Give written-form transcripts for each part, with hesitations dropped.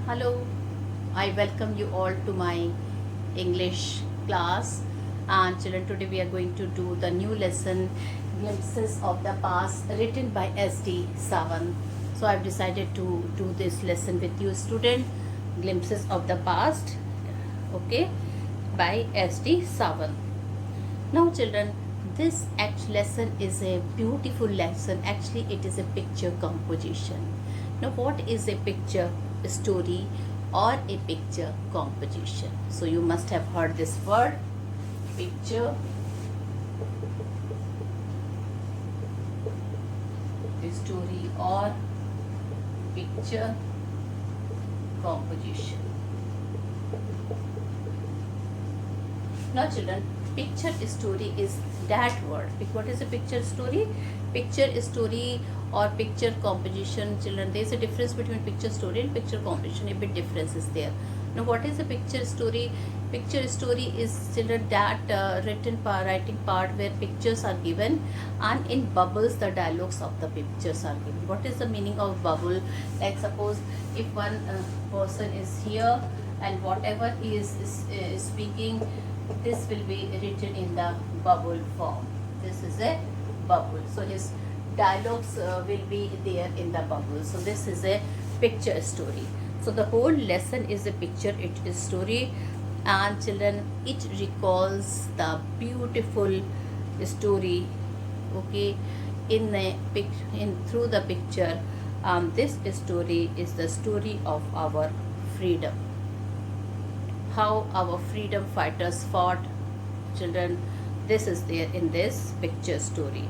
Hello, I welcome you all to my English class. And children, today we are going to do the new lesson, Glimpses of the Past, written by S.D. Sawan. So I've decided to do this lesson with you, student. Glimpses of the Past, okay, by S.D. Sawan. Now, children, this lesson is a beautiful lesson. Actually, it is a picture composition. Now, what is a picture story or a picture composition? So, you must have heard this word picture story or picture composition. Now, children, picture story is that word. What is a picture story? Picture story or picture composition, children, there is a difference between picture story and picture composition. A bit difference is there. Now, what is a picture story? Picture story is, children, that writing part where pictures are given and in bubbles the dialogues of the pictures are given. What is the meaning of bubble? Like suppose if one person is here and whatever he is speaking, this will be written in the bubble form. This is a bubble, so his dialogues will be there in the bubble. So this is a picture story. So the whole lesson is a picture story, and children, it recalls the beautiful story, okay, in a through the picture. This story is the story of our freedom, how our freedom fighters fought. Children, this is there in this picture story.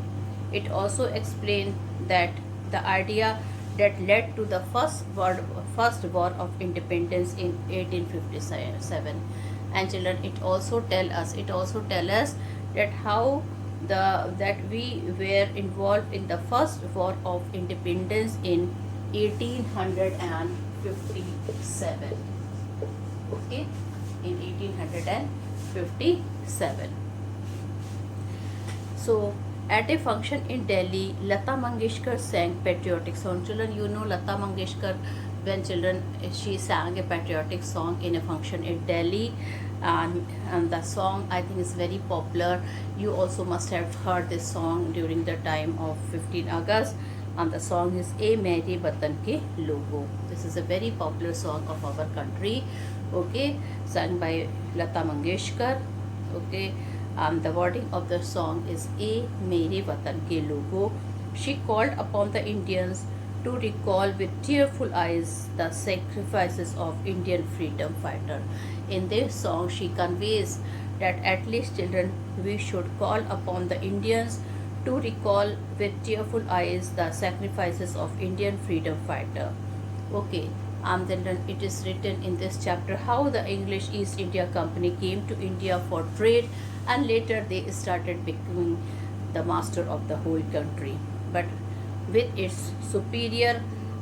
It also explained that the idea that led to the first war of independence in 1857. And children, it also tell us that how that we were involved in the first war of independence in 1857, okay, in 1857. So, at a function in Delhi, Lata Mangeshkar sang patriotic song. Children, you know Lata Mangeshkar, when children, she sang a patriotic song in a function in Delhi, and the song, I think, is very popular. You also must have heard this song during the time of 15 August, and the song is A Meri Watan Ke Logo. This is a very popular song of our country, okay, sung by Lata Mangeshkar, okay. The wording of the song is A Mere Watan Ke Logo. She called upon the Indians to recall with tearful eyes the sacrifices of Indian freedom fighter. In this song, she conveys that at least, children, we should call upon the Indians to recall with tearful eyes the sacrifices of Indian freedom fighter. Okay, then it is written in this chapter how the English East India Company came to India for trade, and later they started becoming the master of the whole country. But with its superior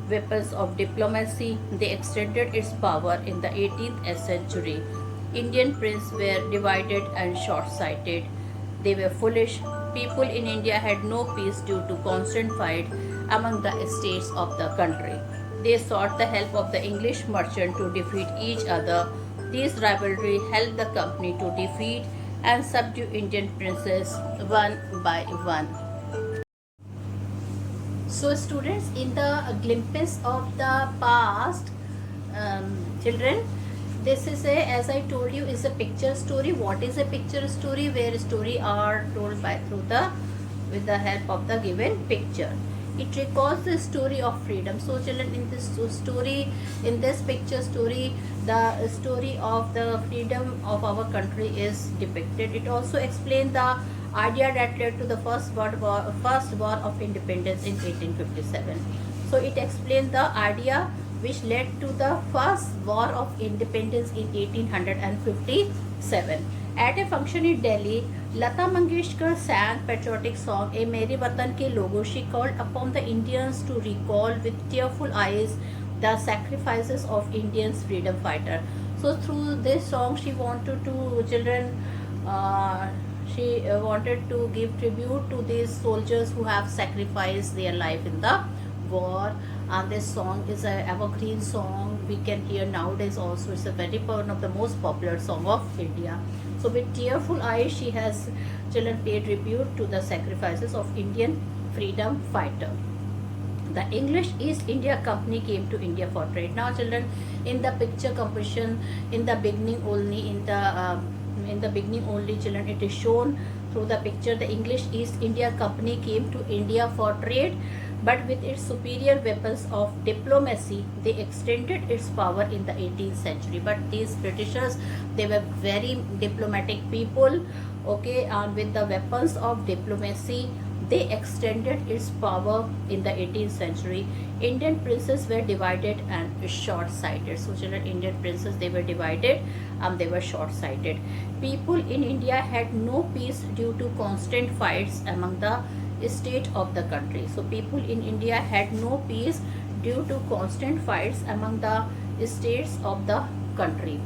weapons of diplomacy, they extended its power in the 18th century. Indian princes were divided and short-sighted. They were foolish. People in India had no peace due to constant fight among the states of the country. They sought the help of the English merchant to defeat each other. These rivalry helped the company to defeat and subdue Indian princes one by one. So, students, in the glimpse of the past, children, this is a, as I told you, is a picture story. What is a picture story? Where story are told by through the with the help of the given picture. It recalls the story of freedom. So, children, in this story, in this picture story, the story of the freedom of our country is depicted. It also explains the idea that led to the first war of independence in 1857. So, it explains the idea which led to the first war of independence in 1857. At a function in Delhi, Lata Mangeshkar sang patriotic song A Mere Watan Ke Logo. She called upon the Indians to recall with tearful eyes the sacrifices of Indians freedom fighter. So through this song, she wanted to children. She wanted to give tribute to these soldiers who have sacrificed their life in the war, and this song is a evergreen song we can hear nowadays also. It's a very one of the most popular song of India. So with tearful eyes she has children paid tribute to the sacrifices of Indian freedom fighter. The English East India Company came to India for trade. Now children, in the picture composition, in the beginning only, in the beginning only children, it is shown through the picture. The English East India Company came to India for trade, but with its superior weapons of diplomacy they extended its power in the 18th century. But these Britishers, they were very diplomatic people, okay, and with the weapons of diplomacy they extended its power in the 18th century. Indian princes were divided and short-sighted. So children, Indian princes, they were divided and they were short-sighted. People in India had no peace due to constant fights among the state of the country. So people in India had no peace due to constant fights among the states of the country.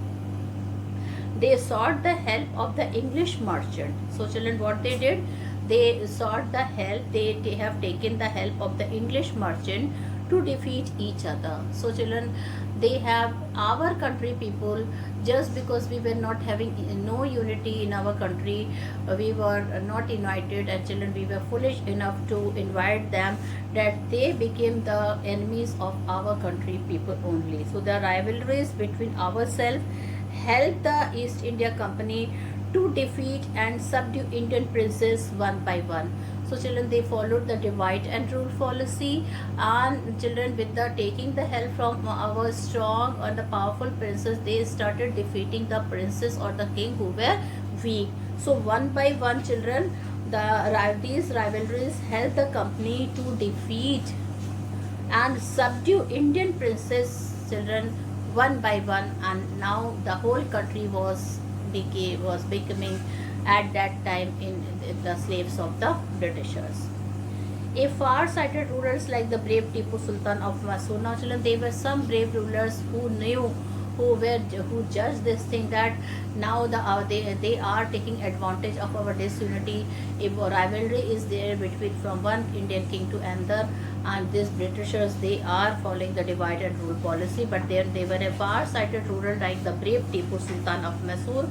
They sought the help of the English merchant. So children, what they did, they sought the help, they have taken the help of the English merchant to defeat each other. So children, they have our country people, just because we were not having no unity in our country, we were not united, and children, we were foolish enough to invite them, that they became the enemies of our country people only. So the rivalries between ourselves helped the East India Company to defeat and subdue Indian princes one by one. So children, they followed the divide and rule policy, and children, with the taking the help from our strong or the powerful princes, they started defeating the princes or the king who were weak. So one by one children, these rivalries helped the company to defeat and subdue Indian princes, children, one by one, and now the whole country was becoming at that time in the slaves of the Britishers. A far-sighted rulers like the brave Tipu Sultan of Mysore. Now children, there were some brave rulers who knew, who judged this thing, that now they are taking advantage of our disunity. If a rivalry is there between from one Indian king to another, and these Britishers, they are following the divide and rule policy. But then they were a far-sighted ruler like the brave Tipu Sultan of Mysore,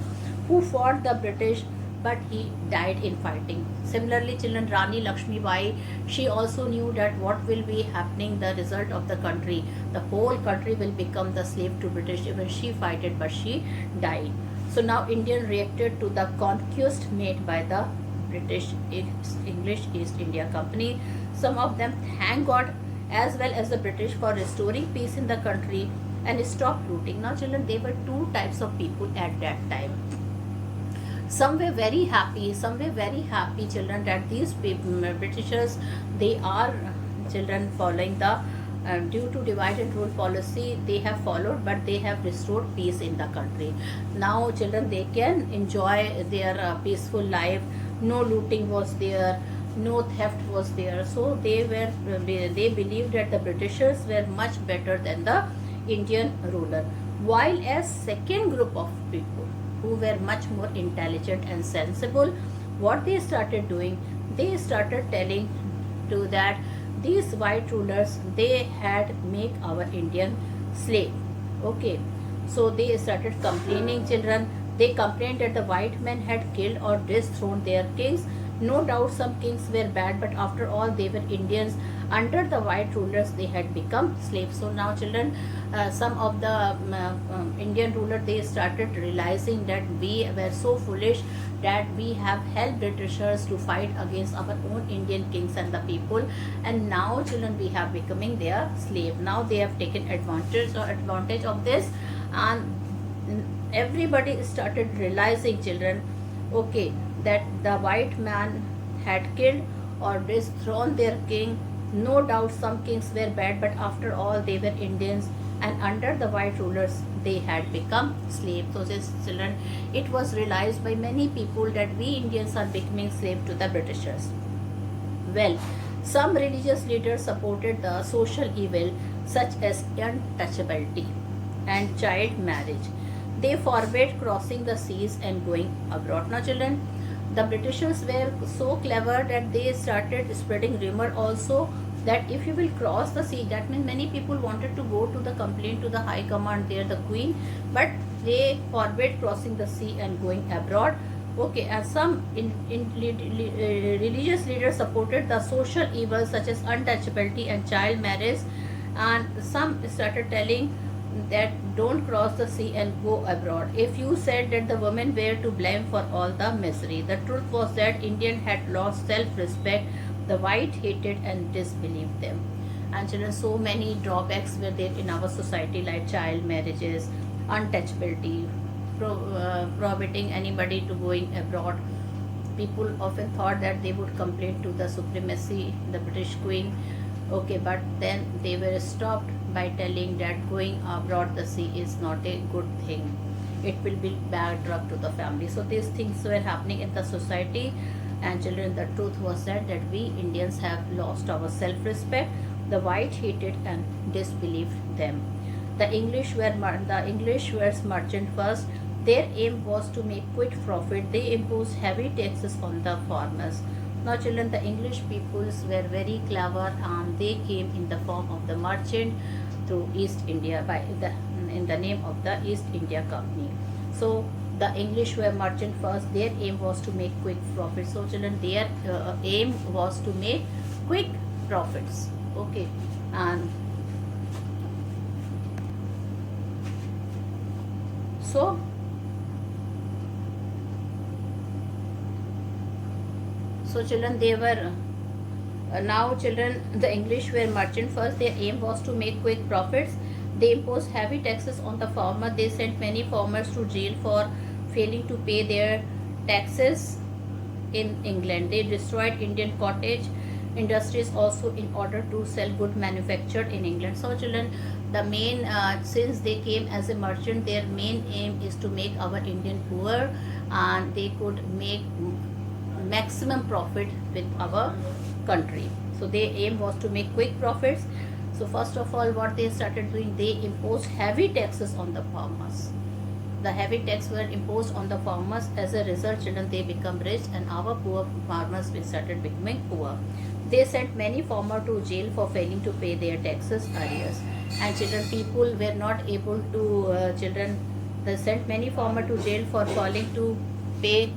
who fought the British, but he died in fighting. Similarly children, Rani Lakshmi Bai, she also knew that what will be happening, the result of the country, the whole country will become the slave to British. Even she fighted, but she died. So now Indian reacted to the conquest made by the English East India Company. Some of them thank God as well as the British for restoring peace in the country and stop looting. Now children, there were two types of people at that time. Some were very happy, children, that these Britishers, they are children following the due to divide and rule policy they have followed, but they have restored peace in the country. Now children, they can enjoy their peaceful life. No looting was there, no theft was there. So they believed that the Britishers were much better than the Indian ruler. While a second group of people who were much more intelligent and sensible, what they started doing, they started telling to that these white rulers, they had make our Indian slave. Okay, so they started complaining, children. They complained that the white men had killed or dethroned their kings. No doubt some kings were bad, but after all they were Indians. Under the white rulers they had become slaves. So now children, some of the Indian rulers, they started realizing that we were so foolish, that we have helped Britishers to fight against our own Indian kings and the people, and now children, we have becoming their slave. Now they have taken advantage of this, and everybody started realizing, children, okay, that the white man had killed or dethroned their king. No doubt some kings were bad, but after all they were Indians, and under the white rulers they had become slaves. So this children, it was realized by many people that we Indians are becoming slave to the Britishers. Well, some religious leaders supported the social evil such as untouchability and child marriage. They forbade crossing the seas and going abroad. Now children, the Britishers were so clever that they started spreading rumor also that if you will cross the sea, that means many people wanted to go to the complaint to the high command there, the queen, but they forbade crossing the sea and going abroad. Okay, and some religious leaders supported the social evils such as untouchability and child marriage, and some started telling that don't cross the sea and go abroad. A few said that the women were to blame for all the misery. The truth was that Indians had lost self-respect. The white hated and disbelieved them. And children, so many drawbacks were there in our society, like child marriages, untouchability, prohibiting anybody to going abroad. People often thought that they would complain to the supremacy, the British Queen. Okay, but then they were stopped by telling that going abroad the sea is not a good thing. It will be bad drug to the family. So these things were happening in the society. And children, the truth was that we Indians have lost our self-respect. The white hated and disbelieved them. The English were merchant first. Their aim was to make quick profit. They imposed heavy taxes on the farmers. Now children, the English peoples were very clever, and they came in the form of the merchant through East India in the name of the East India Company. So the English were merchant first. Their aim was to make quick profits. So children, their aim was to make quick profits. Okay, and so children, they were now children, the English were merchant first. Their aim was to make quick profits. They imposed heavy taxes on the farmer. They sent many farmers to jail for failing to pay their taxes in England. They destroyed Indian cottage industries also in order to sell good manufactured in England. So children, the main since they came as a merchant, their main aim is to make our Indian poor, and they could make maximum profit with our country. So their aim was to make quick profits. So first of all, what they started doing, they imposed heavy taxes on the farmers. The heavy tax were imposed on the farmers. As a result, children, they become rich, and our poor farmers started becoming poor. They sent many farmers to jail for failing to pay their taxes arrears. And children, people were not able to they sent many farmers to jail for failing to pay.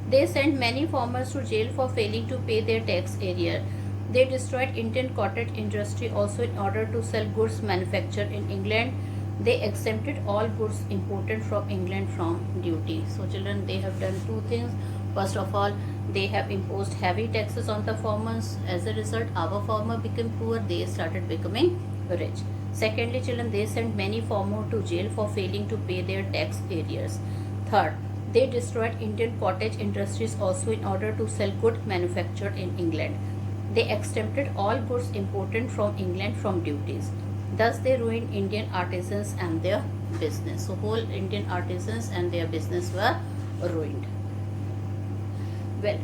They sent many farmers to jail for failing to pay their tax arrear. They destroyed Indian cottage industry also in order to sell goods manufactured in England. They exempted all goods imported from England from duty. So children, they have done two things. First of all, they have imposed heavy taxes on the farmers. As a result, our farmer became poor. They started becoming rich. Secondly, children, they sent many farmers to jail for failing to pay their tax arrears. Third, they destroyed Indian cottage industries also in order to sell goods manufactured in England. They exempted all goods imported from England from duties. Thus, they ruined Indian artisans and their business. So, whole Indian artisans and their business were ruined. Well,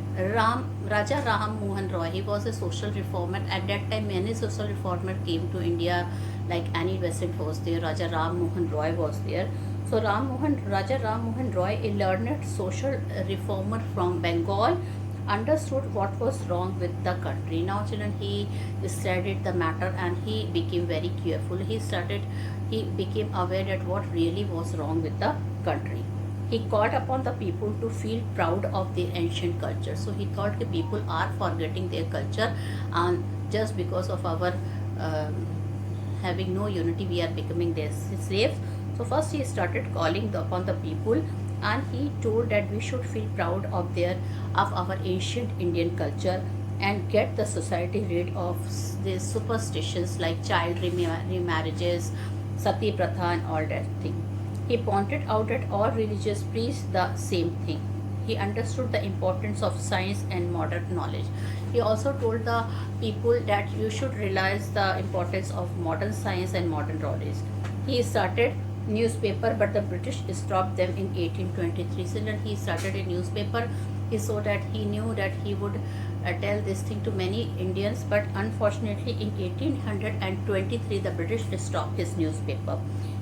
Raja Ram Mohan Roy, he was a social reformer. At that time, many social reformers came to India, like Annie Besant was there, Raja Ram Mohan Roy was there. So Raja Ram Mohan Roy, a learned social reformer from Bengal, understood what was wrong with the country. Now children, he studied the matter and he became very careful. He became aware that what really was wrong with the country. He called upon the people to feel proud of their ancient culture. So he thought the people are forgetting their culture, and just because of our having no unity, we are becoming their slaves. So first he started calling upon the people, and he told that we should feel proud of our ancient Indian culture and get the society rid of these superstitions like child remarriages, sati pratha and all that thing. He pointed out that all religions preach the same thing. He understood the importance of science and modern knowledge. He also told the people that you should realize the importance of modern science and modern knowledge. He started newspaper, but the British stopped them in 1823. So then he started a newspaper. He saw that he knew that he would tell this thing to many Indians, but unfortunately in 1823 the British stopped his newspaper.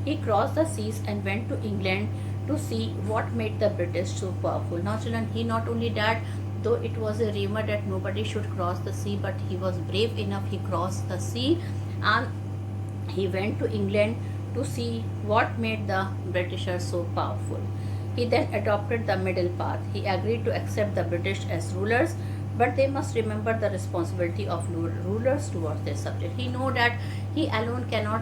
He crossed the seas and went to England to see what made the British so powerful. Now children, he not only that, though it was a rumor that nobody should cross the sea, but he was brave enough. He crossed the sea and he went to England to see what made the Britishers so powerful. He then adopted the middle path. He agreed to accept the British as rulers, but they must remember the responsibility of rulers towards their subject. He knew that he alone cannot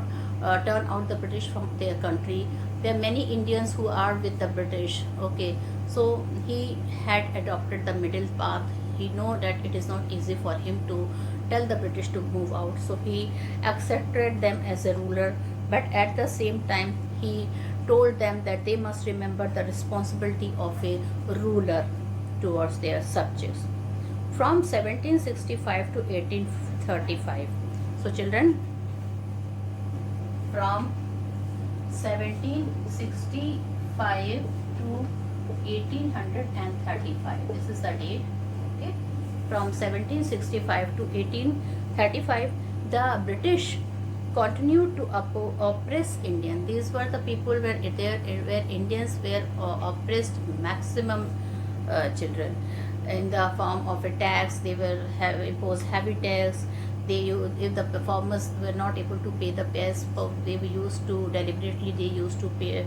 turn out the British from their country. There are many Indians who are with the British. Okay, so he had adopted the middle path. He know that it is not easy for him to tell the British to move out. So he accepted them as a ruler, but at the same time he told them that they must remember the responsibility of a ruler towards their subjects. From 1765 to 1835. So children, from 1765 to 1835. This is the date. Okay. From 1765 to 1835, the British continued to oppress Indians. These were the people where Indians were oppressed maximum, children, in the form of a tax. They were imposed heavy tax. If the performers were not able to pay the pay, they were used to deliberately pay,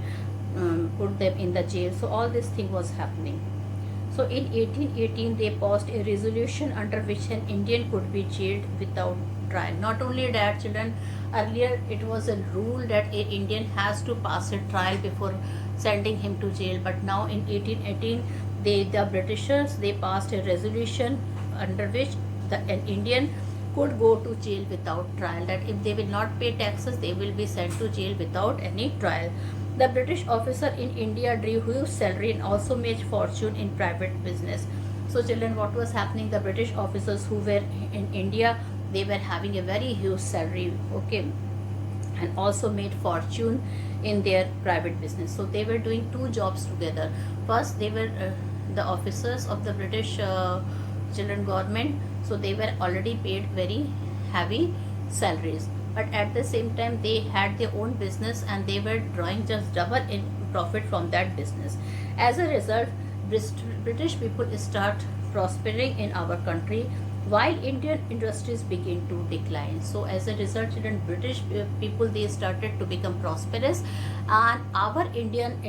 put them in the jail. So all this thing was happening. So in 1818 they passed a resolution under which an Indian could be jailed without trial. Not only that, children, earlier it was a rule that an Indian has to pass a trial before sending him to jail, but now in 1818 the Britishers, they passed a resolution under which an Indian could go to jail without trial, that if they will not pay taxes, they will be sent to jail without any trial. The British officer in India drew huge salary and also made fortune in private business. So children, what was happening? The British officers who were in India, they were having a very huge salary, okay, and also made fortune in their private business. So they were doing two jobs together. First, they were the officers of the British children government, so they were already paid very heavy salaries, but at the same time they had their own business and they were drawing just double in profit from that business. As a result, British people start prospering in our country while Indian industries begin to decline. So as a result, children, British people, they started to become prosperous and our Indian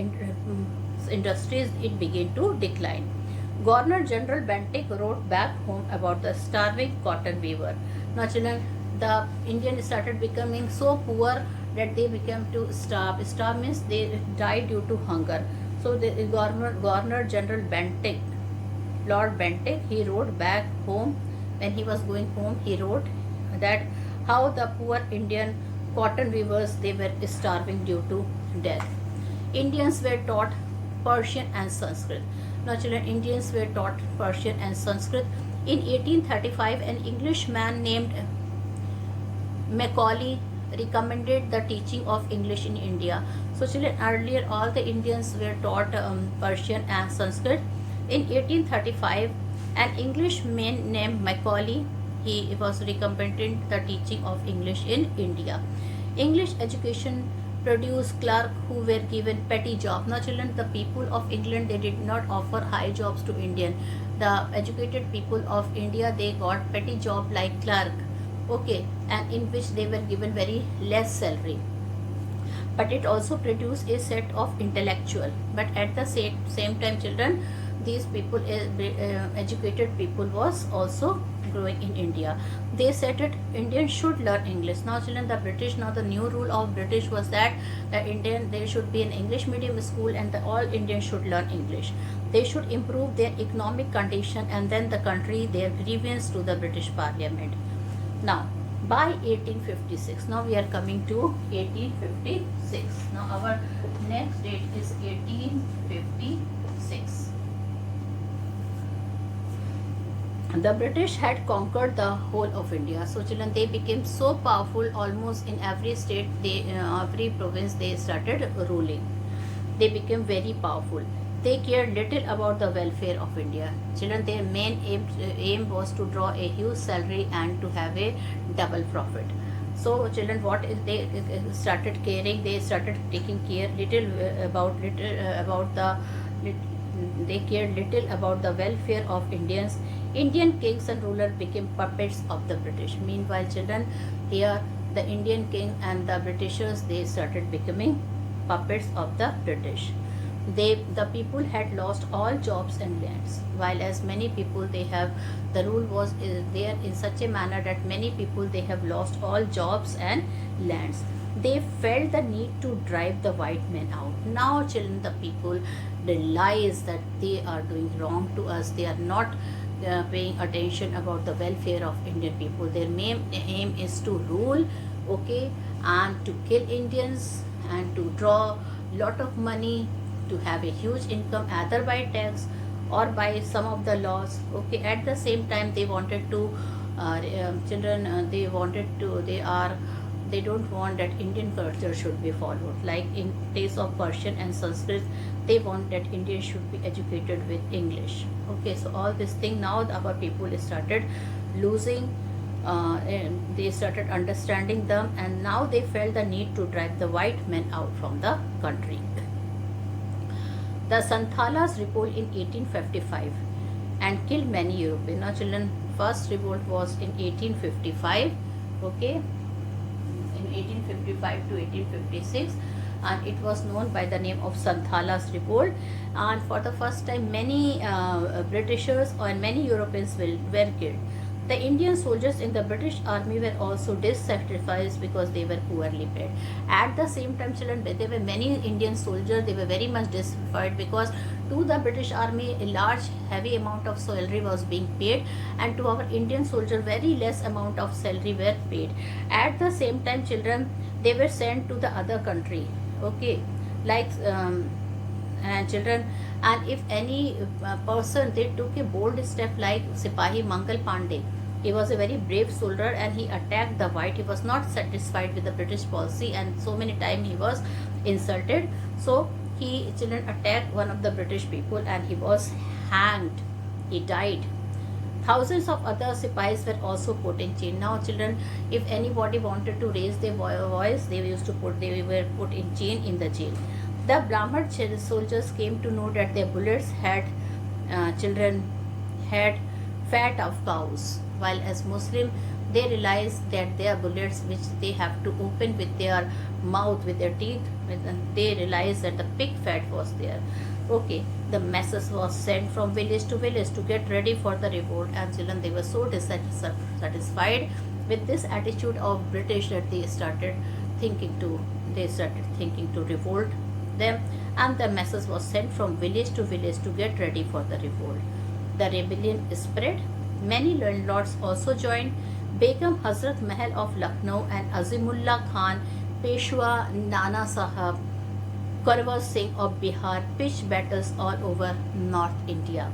industries, it began to decline. Governor General Bentinck wrote back home about the starving cotton weaver. Now children, the Indians started becoming so poor that they became to starve. Starve means they died due to hunger. So the Governor General Bentinck, Lord Bentinck, he wrote back home. When he was going home, he wrote that how the poor Indian cotton weavers, they were starving due to death. Indians were taught Persian and Sanskrit. Now children, Indians were taught Persian and Sanskrit. In 1835, an Englishman named Macaulay recommended the teaching of English in India. So children, earlier all the Indians were taught Persian and Sanskrit. In 1835, an Englishman named Macaulay, he was recommending the teaching of English in India. English education produced clerks who were given petty jobs. Now children, the people of England, they did not offer high jobs to Indian. The educated people of India, they got petty job like clerk, okay, and in which they were given very less salary. But it also produced a set of intellectual. But at the same time, children, these people, educated people, was also growing in India. They said that Indians should learn English. Now children, the British, now the new rule of British was that the Indian, there should be an English medium school and all Indians should learn English. They should improve their economic condition and then the country their grievance to the British Parliament. Now by 1856, now we are coming to 1856. Now our next date is 1856. The British had conquered the whole of India. So children, they became so powerful, almost in every state, every province they started ruling. They became very powerful. They cared little about the welfare of India. Children, their main aim was to draw a huge salary and to have a double profit. So children, what is they started caring? They started taking care little about the they cared little about the welfare of Indians. Indian kings and rulers became puppets of the British. Meanwhile, children, here the Indian king and the Britishers, they started becoming puppets of the British. The people had lost all jobs and lands, while as many people they have, the rule was there in such a manner that many people they have lost all jobs and lands. They felt the need to drive the white men out. Now, children, the people realize that they are doing wrong to us. They are not paying attention about the welfare of Indian people. Their main aim is to rule, okay, and to kill Indians and to draw lot of money, to have a huge income either by tax or by some of the laws, okay. At the same time, they wanted to children they wanted to they don't want that Indian culture should be followed. Like in case of Persian and Sanskrit, they want that Indians should be educated with English, okay. So all this thing, now our people started losing, and they started understanding them, and now they felt the need to drive the white men out from the country. The Santhalas revolt in 1855 and killed many Europeans. Now, children, first revolt was in 1855, okay, in 1855 to 1856, and it was known by the name of Santhalas revolt. And for the first time, many Britishers and many Europeans were killed. The Indian soldiers in the British army were also dissatisfied because they were poorly paid. At the same time, children, there were many Indian soldiers, they were very much dissatisfied because to the British army a large heavy amount of salary was being paid, and to our Indian soldier very less amount of salary were paid. At the same time, children, they were sent to the other country, okay, like and children, and if any person they took a bold step like Sipahi Mangal Pandey. He was a very brave soldier and he attacked the white. He was not satisfied with the British policy, and so many times he was insulted. So he, children, attacked one of the British people and he was hanged. He died. Thousands of other Sipahis were also put in chain. Now, children, if anybody wanted to raise their voice, they were put in chain in the jail. The Brahmin soldiers came to know that their bullets had had fat of cows, while as Muslim they realized that their bullets which they have to open with their mouth, with their teeth, they realized that the pig fat was there. Okay, the message was sent from village to village to get ready for the revolt, and children, they were so dissatisfied with this attitude of British that they started thinking to revolt them, and the message was sent from village to village to get ready for the revolt. The rebellion spread. Many landlords also joined. Begum Hazrat Mahal of Lucknow and Azimullah Khan, Peshwa Nana Sahab, Karwar Singh of Bihar pitched battles all over North India.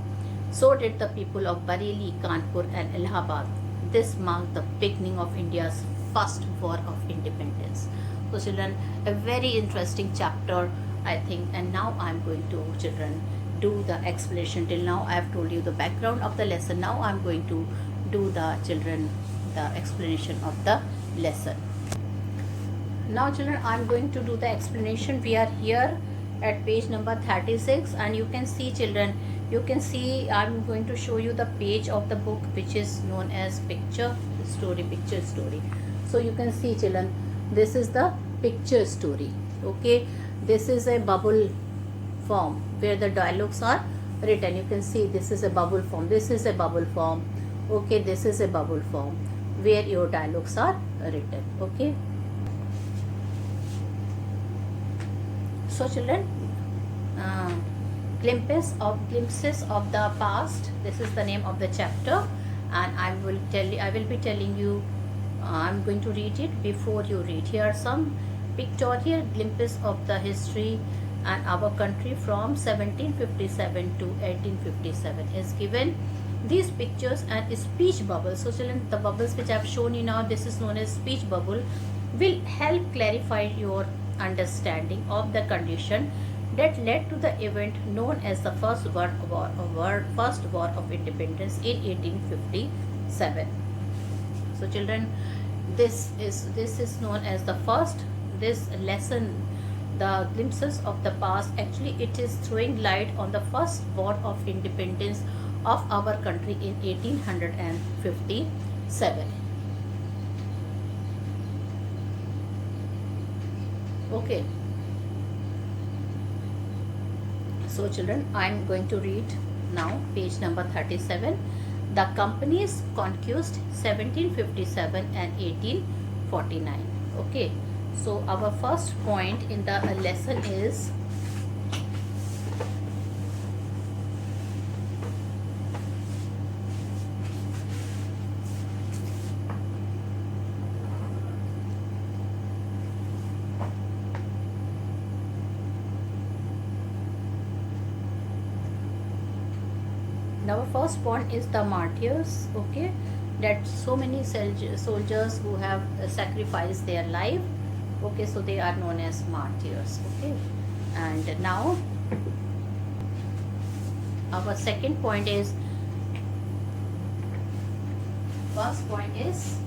So did the people of Bareilly, Kanpur and Allahabad. This marked the beginning of India's first war of independence. So children, a very interesting chapter, I think, and now I am going to, children, do the explanation. Till now I have told you the background of the lesson. Now I am going to do the, children, the explanation of the lesson. Now, children, I am going to do the explanation. We are here at page number 36, and you can see, children, you can see I am going to show you the page of the book which is known as picture story. So you can see, children, this is the picture story, okay. This is a bubble form where the dialogues are written. You can see this is a bubble form, this is a bubble form, okay. This is a bubble form where your dialogues are written, okay. So children, glimpses of the past, this is the name of the chapter, and I will be telling you, I'm going to read it before you read. Here are some pictorial glimpses of the history and our country from 1757 to 1857 is given. These pictures and speech bubbles, so children, the bubbles which I have shown you now, this is known as speech bubble, will help clarify your understanding of the condition that led to the event known as the First War of Independence in 1857. So children, this is known as the first, this lesson the glimpses of the past. Actually, it is throwing light on the first war of independence of our country in 1857. Okay. So children, I am going to read now page number 37. The company's conquest 1757 and 1849. Okay. So our first point in the lesson is our first point is the martyrs. Okay, that so many soldiers who have sacrificed their life. Okay, so they are known as martyrs. Okay, and now our second point is, first point is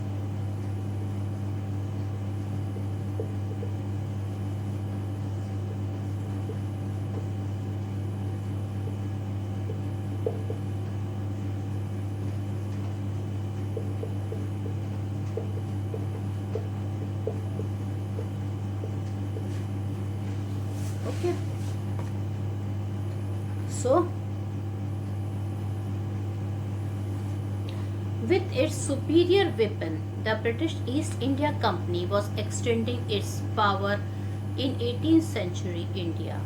okay. So with its superior weapon, the British East India Company was extending its power in 18th century India.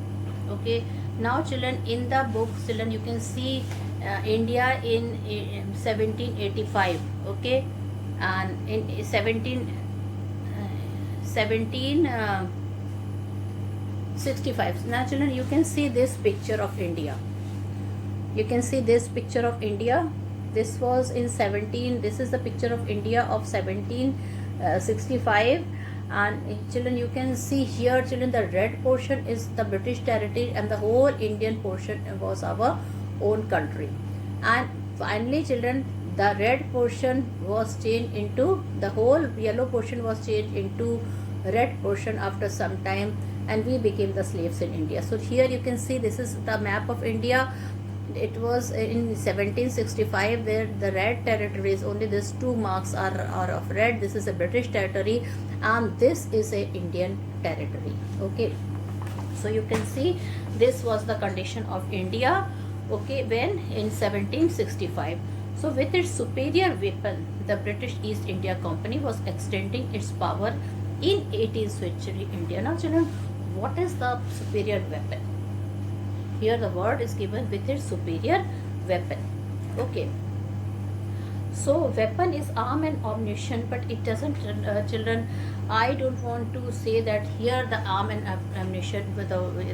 Okay, now children, in the book children, you can see India in 1785. Okay, and in 1765. Now children, you can see this picture of India. You can see this picture of India. This was in 17. This is the picture of India of 1765. And children, you can see here children, the red portion is the British territory and the whole Indian portion was our own country. And finally children, the red portion was changed into, the whole yellow portion was changed into red portion after some time, and we became the slaves in India. So here you can see this is the map of India. It was in 1765 where the red territories, only these two marks are of red. This is a British territory and this is a Indian territory. Okay, so you can see this was the condition of India. Okay, when in 1765. So with its superior weapon, the British East India Company was extending its power in 18th century India. Now children, what is the superior weapon? Here the word is given with its superior weapon. Okay, so weapon is arm and ammunition, but it doesn't children, I don't want to say that here the arm and ammunition with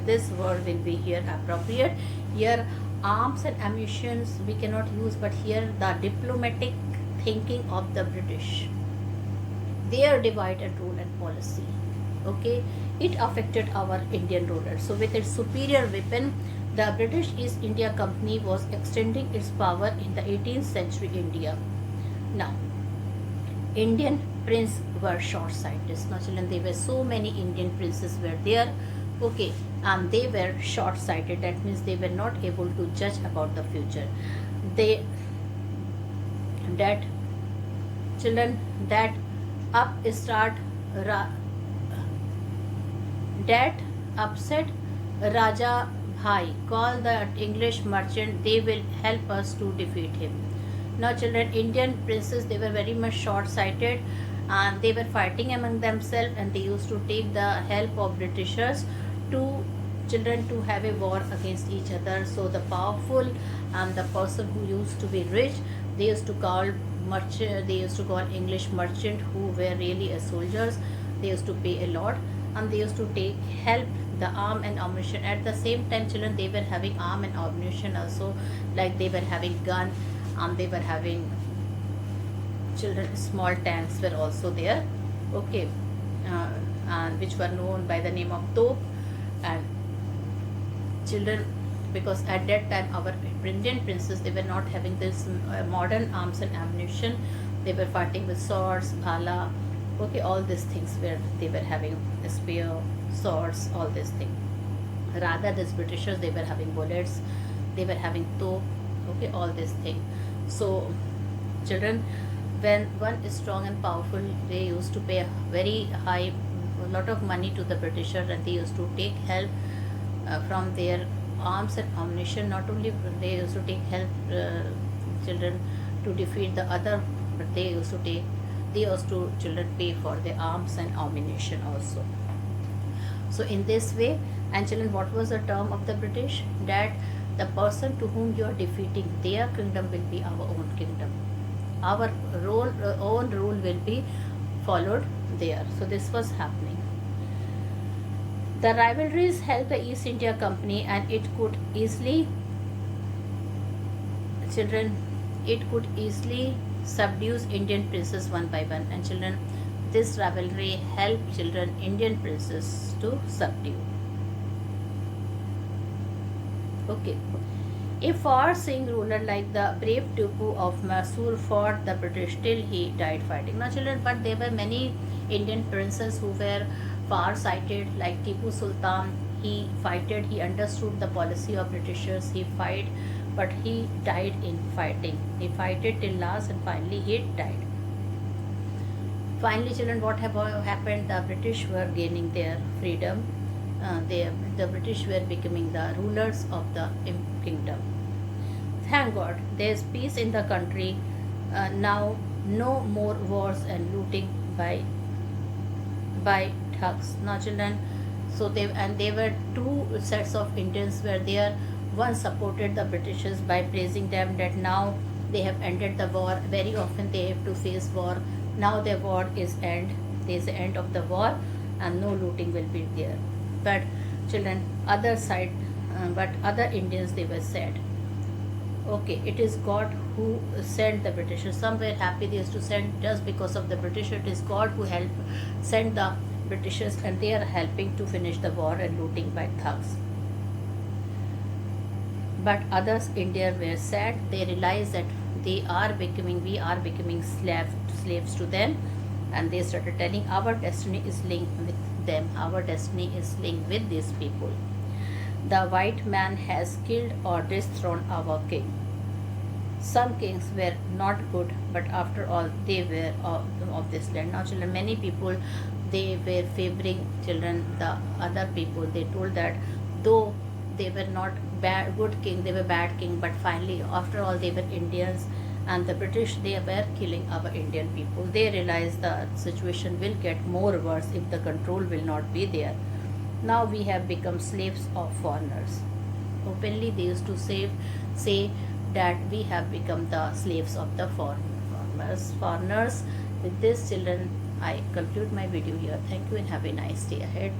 this word will be here appropriate. Here arms and ammunitions we cannot use, but here the diplomatic thinking of the British, their divide and rule and policy. Okay, it affected our Indian rulers. So with its superior weapon, the British East India Company was extending its power in the 18th century India. Now, Indian princes were short-sighted. Now children, there were so many Indian princes were there. Okay, and they were short-sighted. That means they were not able to judge about the future. That children, that upset Raja Bhai called the English merchant. They will help us to defeat him. Now children, Indian princes, they were very much short-sighted and they were fighting among themselves, and they used to take the help of Britishers to children to have a war against each other. So the powerful and the person who used to be rich, they used to call merchant, they used to call English merchant who were really soldiers. They used to pay a lot and they used to take help the arm and ammunition. At the same time children, they were having arm and ammunition also, like they were having gun and they were having children small tanks were also there. Okay, and which were known by the name of Top. And children, because at that time our Indian princes, they were not having this modern arms and ammunition. They were fighting with swords, bhala. Okay, all these things where they were having a spear, swords, all this thing. Rather, these Britishers, they were having bullets, they were having tow, okay, all this thing. So, children, when one is strong and powerful, they used to pay a very high, a lot of money to the Britisher, and they used to take help from their arms and ammunition. Not only they used to take help, children, to defeat the other, but they used to children pay for their arms and ammunition also. So in this way, and children, what was the term of the British? That the person to whom you are defeating, their kingdom will be our own kingdom. Our own rule will be followed there. So this was happening. The rivalries helped the East India Company, and it could easily, children, it could easily subdue Indian princes one by one. And children, this rivalry helped children Indian princes to subdue. Okay. A far-seeing ruler like the brave Tipu of Mysore fought the British till he died fighting. Now, children, but there were many Indian princes who were far-sighted, like Tipu Sultan. He fighted. He understood the policy of Britishers. He fight, but he died in fighting. He fighted till last, and finally he died. Finally, children, what happened? The British were gaining their freedom. The British were becoming the rulers of the kingdom. Thank God, there is peace in the country. Now, no more wars and looting by thugs. Now, children, so they were two sets of Indians were there. One supported the Britishers by praising them that now they have ended the war. Very often they have to face war. Now the war is end. There is the end of the war, and no looting will be there. But children, other side, but other Indians, they were sad. Okay, it is God who sent the Britishers. Some were happy they used to send just because of the British. It is God who sent the Britishers, and they are helping to finish the war and looting by thugs. But others, India, were sad. They realized that we are becoming slaves to them, and they started telling our destiny is linked with them. Our destiny is linked with these people. The white man has killed or dethroned our king. Some kings were not good, but after all, they were of this land. Now, children, many people, they were favoring children the other people. They told that though they were not good king, they were bad king, but finally, after all, they were Indians, and the British, they were killing our Indian people. They realized the situation will get more worse if the control will not be there. Now we have become slaves of foreigners. Openly, they used to say that we have become the slaves of the foreigners. With this, children, I conclude my video here. Thank you and have a nice day ahead.